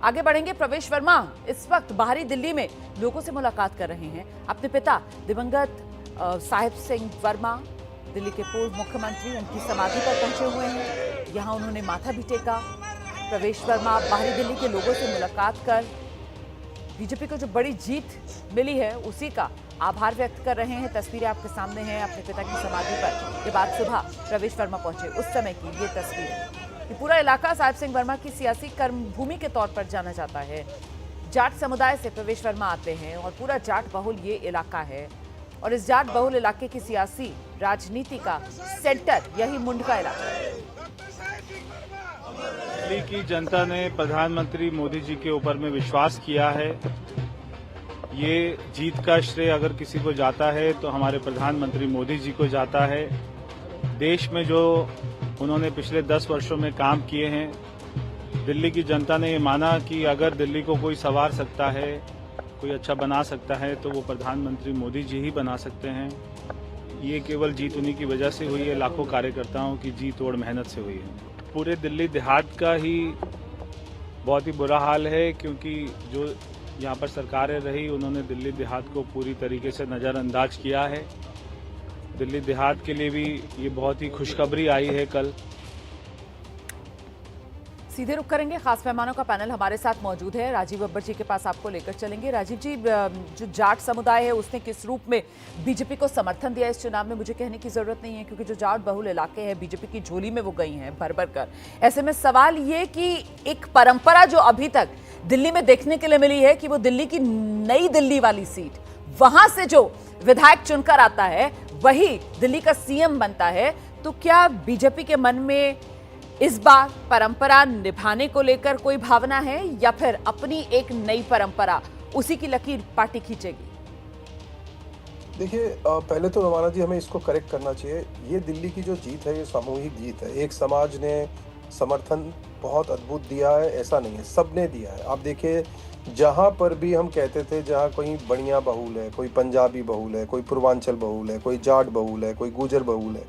आगे बढ़ेंगे। प्रवेश वर्मा इस वक्त बाहरी दिल्ली में लोगों से मुलाकात कर रहे हैं। अपने पिता दिवंगत साहिब सिंह वर्मा, दिल्ली के पूर्व मुख्यमंत्री, उनकी समाधि पर पहुंचे हुए हैं। यहां उन्होंने माथा भी टेका। प्रवेश वर्मा बाहरी दिल्ली के लोगों से मुलाकात कर बीजेपी को जो बड़ी जीत मिली है उसी का आभार व्यक्त कर रहे हैं। तस्वीरें आपके सामने हैं। अपने पिता की समाधि पर ये बात सुबह प्रवेश वर्मा पहुंचे उस समय की ये तस्वीर है। ये पूरा इलाका साहिब सिंह वर्मा की सियासी कर्मभूमि के तौर पर जाना जाता है। जाट समुदाय से प्रवेश वर्मा आते हैं और पूरा जाट बहुल ये इलाका है। और इस जाट बहुल इलाके की सियासी राजनीति का सेंटर यही मुंड का इलाका है। दिल्ली की जनता ने प्रधानमंत्री मोदी जी के ऊपर में विश्वास किया है। ये जीत का श्रेय अगर किसी को जाता है तो हमारे प्रधानमंत्री मोदी जी को जाता है। देश में जो उन्होंने पिछले 10 वर्षों में काम किए हैं, दिल्ली की जनता ने ये माना कि अगर दिल्ली को कोई संवार सकता है, कोई अच्छा बना सकता है तो वो प्रधानमंत्री मोदी जी ही बना सकते हैं। ये केवल जीत उन्हीं की वजह से हुई है, लाखों कार्यकर्ताओं की जीत और मेहनत से हुई है। पूरे दिल्ली देहात का ही बहुत ही बुरा हाल है, क्योंकि जो यहाँ पर सरकारें रही उन्होंने दिल्ली देहात को पूरी तरीके से नज़रअंदाज किया है। दिल्ली देहात के लिए भी ये बहुत ही खुशखबरी आई है कल। सीधे रुख करेंगे। खास मेहमानों का पैनल हमारे साथ मौजूद है। राजीव बब्बर जी के पास आपको लेकर चलेंगे। राजीव जी, जो जाट समुदाय है उसने किस रूप में बीजेपी को समर्थन दिया इस चुनाव में, मुझे कहने की जरूरत नहीं है, क्योंकि जो जाट बहुल इलाके हैं बीजेपी की झोली में वो गई हैं भर भर कर। ऐसे में सवाल ये कि एक परंपरा जो अभी तक दिल्ली में देखने के लिए मिली है कि वो दिल्ली की नई दिल्ली वाली सीट, वहां से जो विधायक चुनकर आता है वही दिल्ली का सीएम बनता है, तो क्या बीजेपी के मन में इस बार परंपरा निभाने को लेकर कोई भावना है या फिर अपनी एक नई परंपरा उसी की लकीर पार्टी खींचेगी? देखिए, पहले तो रवाना जी हमें इसको करेक्ट करना चाहिए। ये दिल्ली की जो जीत है ये सामूहिक जीत है। एक समाज ने समर्थन बहुत अद्भुत दिया है ऐसा नहीं है, सबने दिया है। आप देखिए, जहाँ पर भी हम कहते थे जहाँ कोई बनिया बहुल है, कोई पंजाबी बहुल है, कोई पूर्वांचल बहुल है, कोई जाट बहुल है, कोई गुजर बहुल है,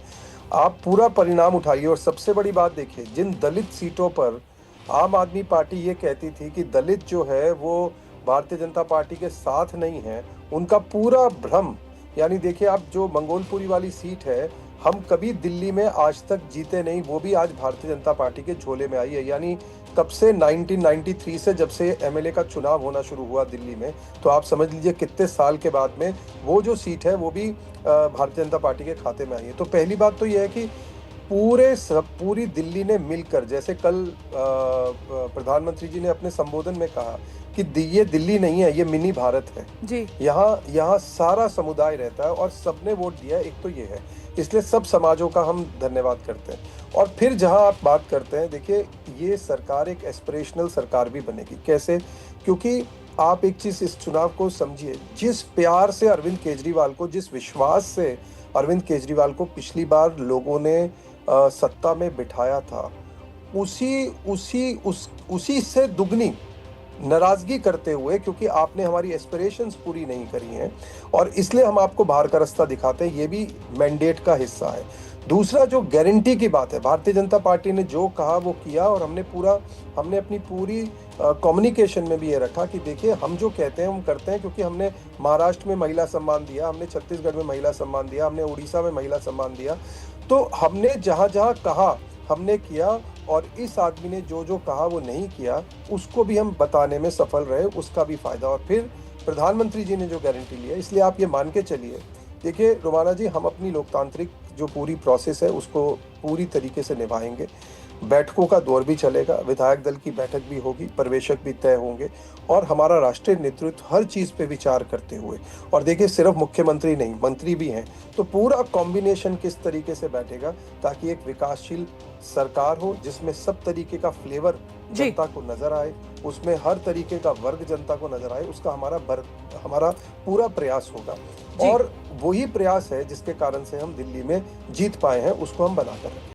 आप पूरा परिणाम उठाइए। और सबसे बड़ी बात देखिए, जिन दलित सीटों पर आम आदमी पार्टी ये कहती थी कि दलित जो है वो भारतीय जनता पार्टी के साथ नहीं है, उनका पूरा भ्रम, यानी देखिए आप जो मंगोलपुरी वाली सीट है, हम कभी दिल्ली में आज तक जीते नहीं, वो भी आज भारतीय जनता पार्टी के झोले में आई है। यानी तब से 1993 से जब से एमएलए का चुनाव होना शुरू हुआ दिल्ली में, तो आप समझ लीजिए कितने साल के बाद में वो जो सीट है वो भी भारतीय जनता पार्टी के खाते में आई है। तो पहली बात तो ये है कि पूरी दिल्ली ने मिलकर, जैसे कल प्रधानमंत्री जी ने अपने संबोधन में कहा कि ये दिल्ली नहीं है, ये मिनी भारत है जी। यहाँ सारा समुदाय रहता है और सबने वोट दिया है। एक तो ये है, इसलिए सब समाजों का हम धन्यवाद करते हैं। और फिर जहां आप बात करते हैं, देखिए ये सरकार एक एस्पिरेशनल सरकार भी बनेगी। कैसे? क्योंकि आप एक चीज इस चुनाव को समझिए, जिस प्यार से अरविंद केजरीवाल को, जिस विश्वास से अरविंद केजरीवाल को पिछली बार लोगों ने सत्ता में बिठाया था, उसी से दुगनी नाराजगी करते हुए, क्योंकि आपने हमारी एस्पिरेशंस पूरी नहीं करी हैं और इसलिए हम आपको बाहर का रास्ता दिखाते हैं। ये भी मैंडेट का हिस्सा है। दूसरा, जो गारंटी की बात है, भारतीय जनता पार्टी ने जो कहा वो किया और हमने अपनी पूरी कम्युनिकेशन में भी ये रखा कि देखिए हम जो कहते हैं हम करते हैं। क्योंकि हमने महाराष्ट्र में महिला सम्मान दिया, हमने छत्तीसगढ़ में महिला सम्मान दिया, हमने उड़ीसा में महिला सम्मान दिया। तो हमने जहाँ जहाँ कहा हमने किया, और इस आदमी ने जो जो कहा वो नहीं किया, उसको भी हम बताने में सफल रहे, उसका भी फायदा। और फिर प्रधानमंत्री जी ने जो गारंटी ली है, इसलिए आप ये मान के चलिए। देखिए रोमाना जी, हम अपनी लोकतांत्रिक जो पूरी प्रोसेस है उसको पूरी तरीके से निभाएंगे। बैठकों का दौर भी चलेगा, विधायक दल की बैठक भी होगी, प्रवेशक भी तय होंगे और हमारा राष्ट्रीय नेतृत्व हर चीज़ पे विचार करते हुए, और देखिए सिर्फ मुख्यमंत्री नहीं, मंत्री भी हैं, तो पूरा कॉम्बिनेशन किस तरीके से बैठेगा ताकि एक विकासशील सरकार हो जिसमें सब तरीके का फ्लेवर जनता को नजर आए, उसमें हर तरीके का वर्ग जनता को नजर आए, उसका हमारा पूरा प्रयास होगा। और वही प्रयास है जिसके कारण से हम दिल्ली में जीत पाए हैं, उसको हम बनाकर रखें।